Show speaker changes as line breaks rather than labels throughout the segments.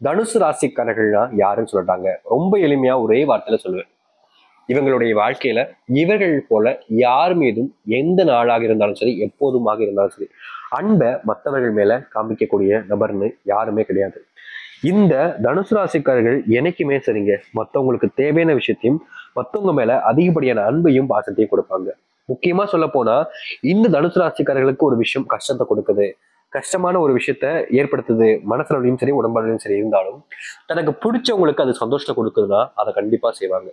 தனுசு ராசிக்காரர்கள்னா யாருன்னு சொல்லிட்டாங்க. ரொம்ப எளிமையா ஒரே வார்த்தையில சொல்லுவேன். இவங்களுடைய வாழ்க்கையில இவர்கள் போல யார் மீதும் எந்த நாளாக இருந்தாலும் சரி, எப்போதுமாக இருந்தாலும் சரி, அன்பை மற்றவர்கள் மேல காமிக்கக்கூடிய நபர்னு யாருமே கிடையாது. இந்த தனுசு ராசிக்காரர்கள் என்னைக்குமே சரிங்க, மற்றவங்களுக்கு தேவையான விஷயத்தையும் மற்றவங்க மேல அதிகப்படியான அன்பையும் பாசத்தையும் கொடுப்பாங்க. முக்கியமா சொல்ல போனா இந்த தனுசு ராசிக்காரர்களுக்கு ஒரு விஷயம் கஷ்டத்தை கொடுக்குது, கஷ்டமான ஒரு விஷயத்த ஏற்படுத்துது, மனசுலயும் சரி உடம்புலையும் சரி இருந்தாலும் தனக்கு பிடிச்சவங்களுக்கு அது சந்தோஷத்தை கொடுக்குதுன்னா அதை கண்டிப்பா செய்வாங்க.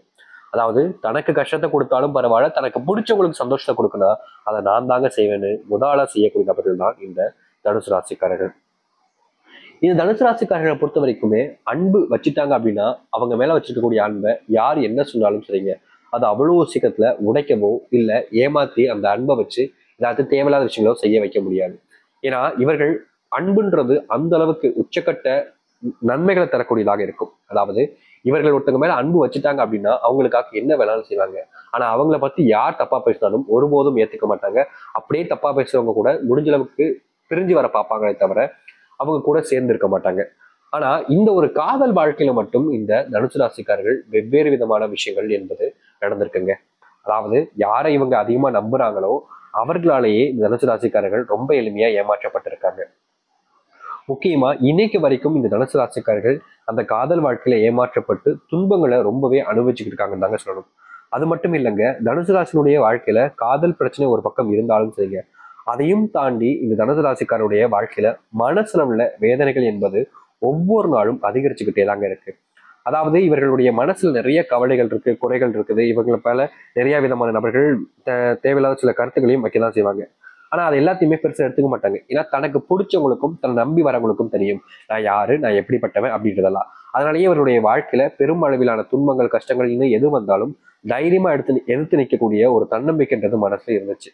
அதாவது தனக்கு கஷ்டத்தை கொடுத்தாலும் பரவாயில்ல, தனக்கு பிடிச்சவங்களுக்கு சந்தோஷத்தை கொடுக்கணும், அதை நான் தாங்க செய்வேன்னு முதலா செய்யக்கூடிய நபர்கள் தான் இந்த தனுசு ராசிக்காரர்கள். இந்த தனுசு ராசிக்காரர்களை பொறுத்த வரைக்குமே அன்பு வச்சுட்டாங்க அப்படின்னா அவங்க மேல வச்சிருக்கக்கூடிய அன்பை யார் என்ன சொன்னாலும் சரிங்க, அது அவ்வளவு சீக்கிரத்துல உடைக்கவோ இல்லை ஏமாத்தி அந்த அன்பை வச்சு ஏதாவது தேவையில்லாத விஷயங்களோ செய்ய வைக்க முடியாது. ஏன்னா இவர்கள் அன்புன்றது அந்த அளவுக்கு உச்சக்கட்ட நன்மைகளை தரக்கூடியதாக இருக்கும். அதாவது இவர்கள் ஒருத்தவங்க மேல அன்பு வச்சுட்டாங்க அப்படின்னா அவங்களுக்காக என்ன வேணாலும் செய்வாங்க. ஆனா அவங்கள பத்தி யார் தப்பா பேசினாலும் ஒருபோதும் ஏத்துக்க மாட்டாங்க. அப்படியே தப்பா பேசுறவங்க கூட முடிஞ்ச அளவுக்கு பிரிஞ்சு வர பார்ப்பாங்களே தவிர அவங்க கூட சேர்ந்து இருக்க மாட்டாங்க. ஆனா இந்த ஒரு காதல் வாழ்க்கையில மட்டும் இந்த தனுசு ராசிக்காரர்கள் வெவ்வேறு விதமான விஷயங்கள் என்பது நடந்திருக்குங்க. அதாவது யாரை இவங்க அதிகமா நம்புறாங்களோ அவர்களாலேயே இந்த தனுசு ராசிக்காரர்கள் ரொம்ப எளிமையா ஏமாற்றப்பட்டிருக்காங்க. முக்கியமா இன்னைக்கு வரைக்கும் இந்த தனுசு ராசிக்காரர்கள் அந்த காதல் வாழ்க்கையில ஏமாற்றப்பட்டு துன்பங்களை ரொம்பவே அனுபவிச்சுக்கிட்டு இருக்காங்கன்னு தாங்க சொல்லணும். அது மட்டும் இல்லைங்க, தனுசு ராசினுடைய வாழ்க்கையில காதல் பிரச்சனை ஒரு பக்கம் இருந்தாலும் சரிங்க, அதையும் தாண்டி இந்த தனுசு ராசிக்காரருடைய வாழ்க்கையில மனசுல உள்ள வேதனைகள் என்பது ஒவ்வொரு நாளும் அதிகரிச்சுக்கிட்டே தாங்க இருக்கு. அதாவது இவர்களுடைய மனசுல நிறைய கவலைகள் இருக்கு, குறைகள் இருக்குது. இவங்களை போல நிறைய விதமான நபர்கள் தேவையில்லாத சில கருத்துக்களையும் வைக்கதான் செய்வாங்க. ஆனா அது எல்லாத்தையுமே பெருசா எடுத்துக்க மாட்டாங்க. ஏன்னா தனக்கு பிடிச்சவங்களுக்கும் தன்னை நம்பி வரவங்களுக்கும் தெரியும் நான் யாரு, நான் எப்படிப்பட்டவன் அப்படின்றதெல்லாம். அதனாலேயே இவருடைய வாழ்க்கையில பெரும் அளவிலான துன்பங்கள் கஷ்டங்கள் இன்னும் எது வந்தாலும் தைரியமா எடுத்து நிற்கக்கூடிய ஒரு தன்னம்பிக்கைன்றது மனசுல இருந்துச்சு.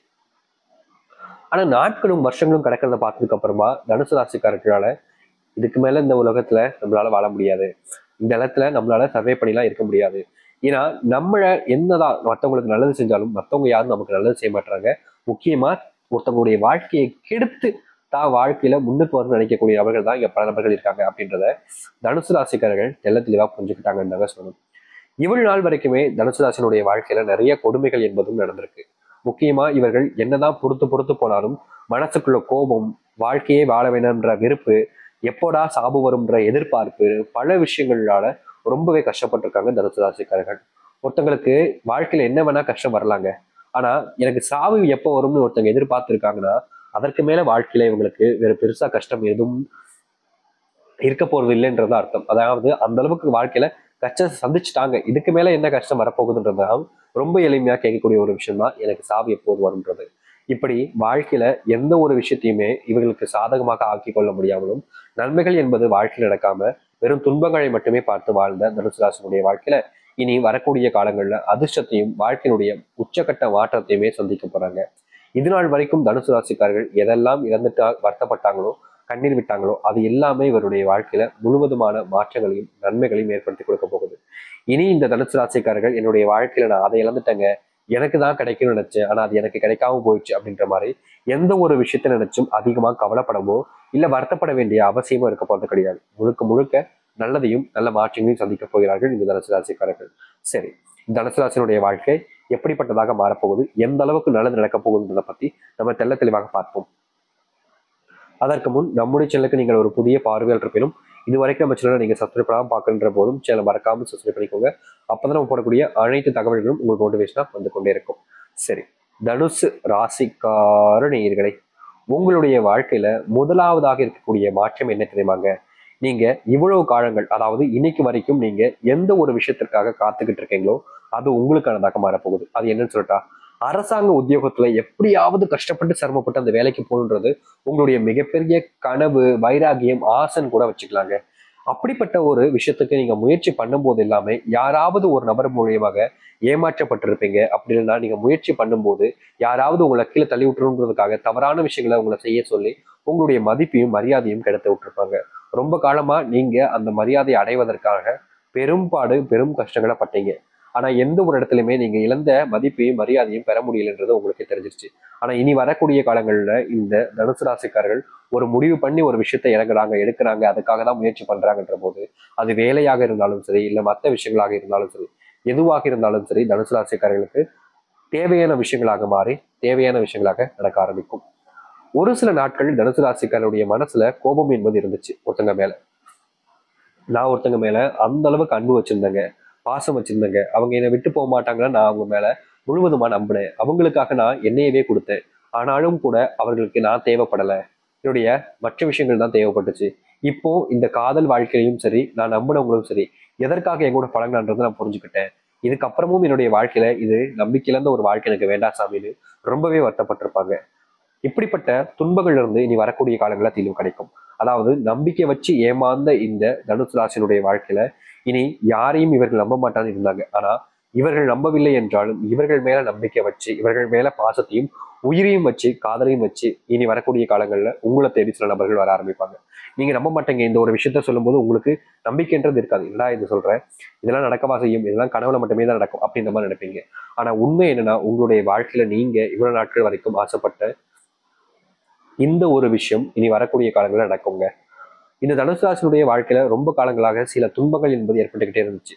ஆனா நாட்களும் வருஷங்களும் கிடக்கிறத பார்த்ததுக்கு அப்புறமா தனுசு ராசிக்காரர்களால இதுக்கு மேல இந்த உலகத்துல நம்மளால வாழ முடியாது, இந்த இடத்துல நம்மளால சர்வே பண்ணிலாம் இருக்க முடியாது. ஏன்னா நம்மள என்னதான் மற்றவங்களுக்கு நல்லது செஞ்சாலும் மற்றவங்க யாரும் நமக்கு நல்லது செய்ய மாட்டாங்க. முக்கியமா ஒருத்தவங்களுடைய வாழ்க்கையை கெடுத்து தான் வாழ்க்கையில முன்னுக்கு வரணும்னு நினைக்கக்கூடிய நபர்கள் தான் இங்க பல நபர்கள் இருக்காங்க அப்படின்றத தனுசு ராசிக்காரர்கள் தெள்ள தெளிவா புரிஞ்சுக்கிட்டாங்கன்னு சொல்லணும். இவ்வளவு நாள் வரைக்குமே தனுசு ராசினுடைய வாழ்க்கையில நிறைய கொடுமைகள் என்பதும் நடந்திருக்கு. முக்கியமா இவர்கள் என்னதான் பொறுத்து பொறுத்து போனாலும் மனசுக்குள்ள கோபம், வாழ்க்கையே வாழ வேணும்ன்ற வெறுப்பு, எப்போடா சாபு வரும்ன்ற எதிர்பார்ப்பு, பல விஷயங்களால ரொம்பவே கஷ்டப்பட்டிருக்காங்க தனுசு ராசிக்காரர்கள். ஒருத்தங்களுக்கு வாழ்க்கையில என்ன வேணா கஷ்டம் வரலாங்க, ஆனா எனக்கு சாவு எப்போ வரும்னு ஒருத்தங்க எதிர்பார்த்திருக்காங்கன்னா அதற்கு மேல வாழ்க்கையில இவங்களுக்கு வேற பெருசா கஷ்டம் எதுவும் இருக்க போறது இல்லைன்றது அர்த்தம். அதாவது அந்த அளவுக்கு வாழ்க்கையில கஷ்டத்தை சந்திச்சுட்டாங்க, இதுக்கு மேல என்ன கஷ்டம் வரப்போகுதுன்றதான் ரொம்ப எளிமையா கேட்கக்கூடிய ஒரு விஷயம் தான் எனக்கு சாவு எப்போது வரும்ன்றது. இப்படி வாழ்க்கையில எந்த ஒரு விஷயத்தையுமே இவர்களுக்கு சாதகமாக ஆக்கி கொள்ள முடியாமலும் நன்மைகள் என்பது வாழ்க்கையில் நடக்காம வெறும் துன்பங்களை மட்டுமே பார்த்து வாழ்ந்த தனுசு ராசினுடைய வாழ்க்கையில இனி வரக்கூடிய காலங்கள்ல அதிர்ஷ்டத்தையும் வாழ்க்கையினுடைய உச்சக்கட்ட மாற்றத்தையுமே சந்திக்க போறாங்க. இது நாள் வரைக்கும் தனுசு ராசிக்காரர்கள் எதெல்லாம் இழந்துட்டு வருத்தப்பட்டாங்களோ, கண்ணீர் விட்டாங்களோ, அது எல்லாமே இவருடைய வாழ்க்கையில முழுவதுமான மாற்றங்களையும் நன்மைகளையும் ஏற்படுத்தி கொடுக்க போகுது. இனி இந்த தனுசு ராசிக்காரர்கள் என்னுடைய வாழ்க்கையில நான் அதை இழந்துட்டேங்க, எனக்கு தான் கிடைக்கும்னு நினைச்சேன் ஆனா அது எனக்கு கிடைக்காம போயிடுச்சு அப்படின்ற மாதிரி எந்த ஒரு விஷயத்த நினைச்சும் அதிகமாக கவலைப்படவோ இல்ல வருத்தப்பட வேண்டிய அவசியமும் இருக்க போறது கிடையாது. முழுக்க முழுக்க நல்லதையும் நல்ல மாற்றங்களையும் சந்திக்க போகிறார்கள் இந்த தனுசு ராசிக்காரர்கள். சரி, தனுசு ராசியினுடைய வாழ்க்கை எப்படிப்பட்டதாக மாறப்போகுது, எந்த அளவுக்கு நல்லது நடக்க போகுதுன்றதை பத்தி நம்ம தெள்ள தெளிவாக பார்ப்போம். அதற்கு முன் நம்முடைய சேனலுக்கு நீங்கள் ஒரு புதிய பார்வையாளர் இருப்பினும் இது வரைக்கும் நம்ம சேனலை நீங்க சப்ஸ்கிரைப் பண்ணாமல் பார்க்கின்ற போதும் சேனல் மறக்காமல் சப்ஸ்கிரைப் பண்ணிக்கோங்க. அப்பதான் நம்ம போடக்கூடிய அனைத்து தகவல்களும் உங்களுக்கு மோட்டிவேஷனா வந்து கொண்டே இருக்கும். சரி, தனுசு ராசிக்கார நேயர்களை, உங்களுடைய வாழ்க்கையில முதலாவதாக இருக்கக்கூடிய மாற்றம் என்ன தெரியுமாங்க? நீங்க இவ்வளவு காலங்கள், அதாவது இன்னைக்கு வரைக்கும் நீங்க எந்த ஒரு விஷயத்திற்காக காத்துக்கிட்டு இருக்கீங்களோ அது உங்களுக்கானதாக மாறப்போகுது. அது என்னன்னு சொல்லிட்டா, அரசாங்க உத்தியோகத்துல எப்படியாவது கஷ்டப்பட்டு சிரமப்பட்டு அந்த வேலைக்கு போகணுன்றது உங்களுடைய மிகப்பெரிய கனவு, வைராகியம், ஆசைன்னு கூட வச்சுக்கலாங்க. அப்படிப்பட்ட ஒரு விஷயத்துக்கு நீங்க முயற்சி பண்ணும்போது எல்லாமே யாராவது ஒரு நபர் மூலியமாக ஏமாற்றப்பட்டிருப்பீங்க. அப்படி இல்லைன்னா நீங்க முயற்சி பண்ணும்போது யாராவது உங்களை கீழே தள்ளி விட்டுருன்றதுக்காக தவறான விஷயங்களை உங்களை செய்ய சொல்லி உங்களுடைய மதிப்பையும் மரியாதையும் கெடுத்து விட்டுருப்பாங்க. ரொம்ப காலமா நீங்க அந்த மரியாதையை அடைவதற்காக பெரும்பாடு பெரும் கஷ்டங்களை பட்டீங்க. ஆனா எந்த ஒரு இடத்துலயுமே நீங்க இழந்த மதிப்பையும் மரியாதையும் பெற முடியலன்றது உங்களுக்கு தெரிஞ்சிருச்சு. ஆனா இனி வரக்கூடிய காலங்கள்ல இந்த தனுசு ராசிக்காரர்கள் ஒரு முடிவு பண்ணி ஒரு விஷயத்தை இறங்குறாங்க, எடுக்கிறாங்க, அதுக்காக தான் முயற்சி பண்றாங்கன்ற போது அது வேலையாக இருந்தாலும் சரி, இல்ல மற்ற விஷயங்களாக இருந்தாலும் சரி, எதுவாக இருந்தாலும் சரி, தனுசு ராசிக்காரர்களுக்கு தேவையான விஷயங்களாக மாறி தேவையான விஷயங்களாக நடக்க ஆரம்பிக்கும். ஒரு சில நாட்கள் தனுசு ராசிக்காரருடைய மனசுல கோபம் என்பது இருந்துச்சு ஒருத்தங்க மேல. நான் ஒருத்தங்க மேல அந்த அளவுக்கு அன்பு வச்சிருந்தேங்க, பாசம் வச்சிருந்தேங்க, அவங்க என்னை விட்டு போக மாட்டாங்கன்னா நான் அவங்க மேல முழுவதுமா நம்பினேன், அவங்களுக்காக நான் என்னையவே கொடுத்தேன். ஆனாலும் கூட அவர்களுக்கு நான் தேவைப்படல, என்னுடைய மற்ற விஷயங்கள் தான் தேவைப்பட்டுச்சு. இப்போ இந்த காதல் வாழ்க்கையிலும் சரி, நான் நம்பினவங்களும் சரி, எதற்காக என் கூட பழகினான்றதை நான் புரிஞ்சுக்கிட்டேன். இதுக்கப்புறமும் என்னுடைய வாழ்க்கையில இது நம்பிக்கையிழந்த ஒரு வாழ்க்கை எனக்கு வேண்டாம் சாமின்னு ரொம்பவே வருத்தப்பட்டிருப்பாங்க. இப்படிப்பட்ட துன்பங்கள்ல இருந்து இனி வரக்கூடிய காலங்களில் தீர்வு கிடைக்கும். அதாவது நம்பிக்கை வச்சு ஏமாந்த இந்த தனுசு ராசியினுடைய வாழ்க்கையில இனி யாரையும் இவர்கள் நம்ப மாட்டான்னு இருந்தாங்க. ஆனா இவர்கள் நம்பவில்லை என்றாலும் இவர்கள் மேல நம்பிக்கை வச்சு, இவர்கள் மேல பாசத்தையும் உயிரையும் வச்சு, காதலையும் வச்சு இனி வரக்கூடிய காலங்கள்ல உங்களை தேடி சில நபர்கள் வர ஆரம்பிப்பாங்க. நீங்க நம்ப மாட்டீங்க, இந்த ஒரு விஷயத்த சொல்லும் போது உங்களுக்கு நம்பிக்கைன்றது இருக்காது. என்னடா இது சொல்றேன், இதெல்லாம் நடக்கவா செய்யும், இதெல்லாம் கனவுல மட்டுமே தான் நடக்கும் அப்படின்ற மாதிரி நினைப்பீங்க. ஆனா உண்மை என்னன்னா, உங்களுடைய வாழ்க்கையில நீங்க இவ்வளவு நாட்கள் வரைக்கும் ஆசைப்பட்ட இந்த ஒரு விஷயம் இனி வரக்கூடிய காலங்களில் நடக்குங்க. இந்த தனுசு ராசினுடைய வாழ்க்கையில ரொம்ப காலங்களாக சில துன்பங்கள் என்பது ஏற்பட்டுக்கிட்டே இருந்துச்சு.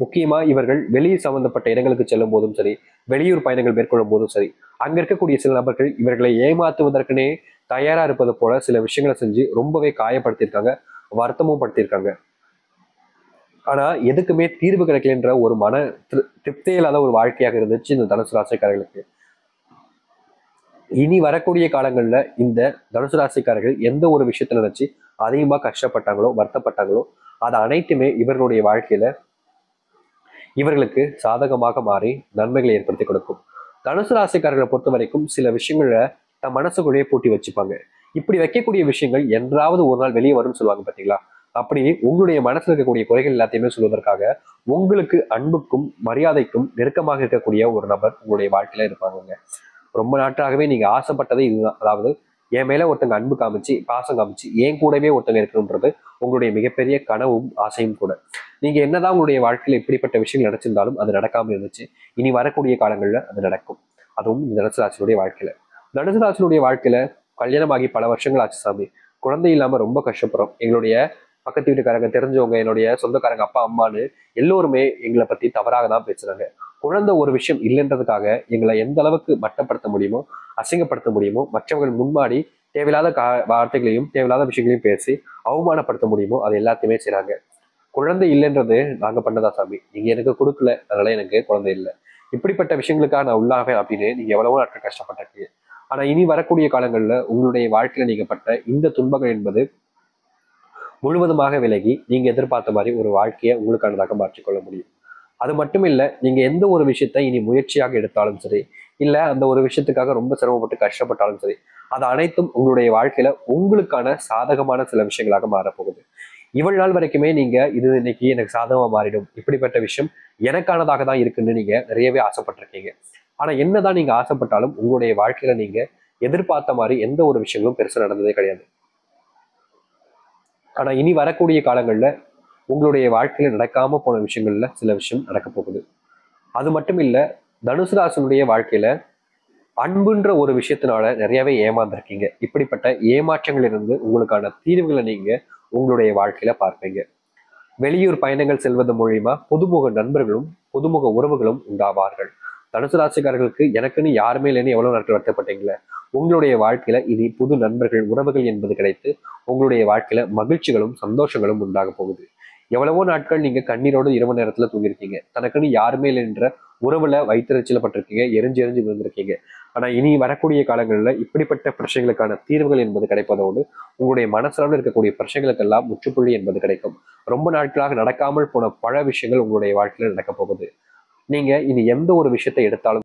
முக்கியமா இவர்கள் வெளியே சம்பந்தப்பட்ட இடங்களுக்கு செல்லும் போதும் சரி, வெளியூர் பயணங்கள் மேற்கொள்ளும் போதும் சரி, அங்க இருக்கக்கூடிய சில நபர்கள் இவர்களை ஏமாத்துவதற்குனே தயாரா இருப்பது போல சில விஷயங்களை செஞ்சு ரொம்பவே காயப்படுத்தியிருக்காங்க, வருத்தமும் படுத்தியிருக்காங்க. ஆனா எதுக்குமே தீர்வு கிடைக்கலன்ற ஒரு மன திருப்தி இல்லாத ஒரு வாழ்க்கையாக இருந்துச்சு இந்த தனுசு ராசிக்காரர்களுக்கு. இனி வரக்கூடிய காலங்கள்ல இந்த தனுசு ராசிக்காரர்கள் எந்த ஒரு விஷயத்துல நினைச்சு அதிகமா கஷ்டப்பட்டாங்களோ, வருத்தப்பட்டாங்களோ, அது அனைத்துமே இவர்களுடைய வாழ்க்கையில இவர்களுக்கு சாதகமாக மாறி நன்மைகளை ஏற்படுத்தி கொடுக்கும். தனுசு ராசிக்காரர்களை பொறுத்த வரைக்கும் சில விஷயங்களை தன் மனசுக்குள்ளேயே பூட்டி வச்சுப்பாங்க. இப்படி வைக்கக்கூடிய விஷயங்கள் என்றாவது ஒரு நாள் வெளியே வரும்னு சொல்லுவாங்க பாத்தீங்களா? அப்படி உங்களுடைய மனசுல இருக்கக்கூடிய குறைகள் எல்லாத்தையுமே சொல்வதற்காக உங்களுக்கு அன்புக்கும் மரியாதைக்கும் நெருக்கமாக இருக்கக்கூடிய ஒரு நபர் உங்களுடைய வாழ்க்கையில இருப்பாங்க. ரொம்ப நாட்களாகவே நீங்க ஆசைப்பட்டதே இதுதான். அதாவது என் மேல ஒருத்தங்க அன்பு காமிச்சு, பாசம் காமிச்சு, என் கூடவே ஒருத்தங்க இருக்கணும்ன்றது உங்களுடைய மிகப்பெரிய கனவும் ஆசையும் கூட. நீங்க என்னதான் உங்களுடைய வாழ்க்கையில இப்படிப்பட்ட விஷயங்கள் நினைச்சிருந்தாலும் அது நடக்காம இருந்துச்சு. இனி வரக்கூடிய காலங்கள்ல அது நடக்கும். அதுவும் இந்த தனுசு ராசினுடைய வாழ்க்கையில. தனுசு ராசினுடைய வாழ்க்கையில கல்யாணமாகி பல வருஷங்கள் ஆச்சு சாமி. குழந்தை இல்லாம ரொம்ப கஷ்டப்படுறோம். எங்களுடைய பக்கத்து வீட்டுக்காரங்க, தெரிஞ்சவங்க, என்னுடைய சொந்தக்காரங்க, அப்பா அம்மான்னு எல்லோருமே எங்களை பத்தி தவறாக தான் பேசுறாங்க. குழந்தை ஒரு விஷயம் இல்லைன்றதுக்காக எங்களை எந்த அளவுக்கு மட்டப்படுத்த முடியுமோ, அசிங்கப்படுத்த முடியுமோ, மற்றவர்கள் முன்னாடி தேவையில்லாத வார்த்தைகளையும் தேவையில்லாத விஷயங்களையும் பேசி அவமானப்படுத்த முடியுமோ அது எல்லாத்தையுமே செய்றாங்க. குழந்தை இல்லைன்றது நாங்க பண்ணதா சாமி, நீங்க எனக்கு கொடுக்கல, அதனால எனக்கு குழந்தை இல்லை, இப்படிப்பட்ட விஷயங்களுக்காக நான் உள்ளாவேன் அப்படின்னு நீங்க எவ்வளவோ நாட்கள் கஷ்டப்பட்டிருக்கீங்க. ஆனா இனி வரக்கூடிய காலங்கள்ல உங்களுடைய வாழ்க்கையில நீங்க பட்ட இந்த துன்பங்கள் என்பது முழுவதுமாக விலகி நீங்க எதிர்பார்த்த மாதிரி ஒரு வாழ்க்கையை உங்களுக்கானதாக மாற்றிக்கொள்ள முடியும். அது மட்டும் இல்ல, நீங்க எந்த ஒரு விஷயத்த இனி முயற்சியாக எடுத்தாலும் சரி, இல்ல அந்த ஒரு விஷயத்துக்காக ரொம்ப சிரமப்பட்டு கஷ்டப்பட்டாலும் சரி, அது அனைத்தும் உங்களுடைய வாழ்க்கையில உங்களுக்கான சாதகமான சில விஷயங்களாக மாறப்போகுது. இவ்வளவு நாள் வரைக்குமே நீங்க இது இன்னைக்கு எனக்கு சாதகமா மாறிடும், இப்படிப்பட்ட விஷயம் எனக்கானதாக தான் இருக்குன்னு நீங்க நிறையவே ஆசைப்பட்டிருக்கீங்க. ஆனா என்னதான் நீங்க ஆசைப்பட்டாலும் உங்களுடைய வாழ்க்கையில நீங்க எதிர்பார்த்த மாதிரி எந்த ஒரு விஷயங்களும் பெருசா நடந்ததே கிடையாது. ஆனா இனி வரக்கூடிய காலங்கள்ல உங்களுடைய வாழ்க்கையில நடக்காம போன விஷயங்கள்ல சில விஷயம் நடக்க போகுது. அது மட்டும் இல்ல, தனுசு ராசினுடைய வாழ்க்கையில அன்புன்ற ஒரு விஷயத்தினால நிறையவே ஏமாந்துருக்கீங்க. இப்படிப்பட்ட ஏமாற்றங்களிலிருந்து உங்களுக்கான தீர்வுகளை நீங்க உங்களுடைய வாழ்க்கையில பார்ப்பீங்க. வெளியூர் பயணங்கள் செல்வது மூலியமா புதுமுக நண்பர்களும் புதுமுக உறவுகளும் உண்டாவார்கள். தனுசு ராசிக்காரர்களுக்கு எனக்குன்னு யாருமே இல்லைன்னு எவ்வளவு நாட்கள் வருத்தப்பட்டீங்களே, உங்களுடைய வாழ்க்கையில இனி புது நண்பர்கள் உறவுகள் என்பது கிடைத்து உங்களுடைய வாழ்க்கையில மகிழ்ச்சிகளும் சந்தோஷங்களும் உண்டாக போகுது. எவ்வளவோ நாட்கள் நீங்க கண்ணீரோடு இரவு நேரத்துல தூங்கிருக்கீங்க, தனக்குன்னு யாருமே இல்லை என்ற உறவுல வைத்தறிச்சல பட்டிருக்கீங்க, எரிஞ்சு எரிஞ்சு விழுந்திருக்கீங்க. ஆனா இனி வரக்கூடிய காலங்கள்ல இப்படிப்பட்ட பிரச்சனைகளுக்கான தீர்வுகள் என்பது கிடைப்பதோடு உங்களுடைய மனசளவில் இருக்கக்கூடிய பிரச்சனைகளுக்கெல்லாம் முற்றுப்புள்ளி என்பது கிடைக்கும். ரொம்ப நாட்களாக நடக்காமல் போன பல விஷயங்கள் உங்களுடைய வாழ்க்கையில நடக்க போகுது. நீங்க இனி எந்த ஒரு விஷயத்தை எடுத்தாலும்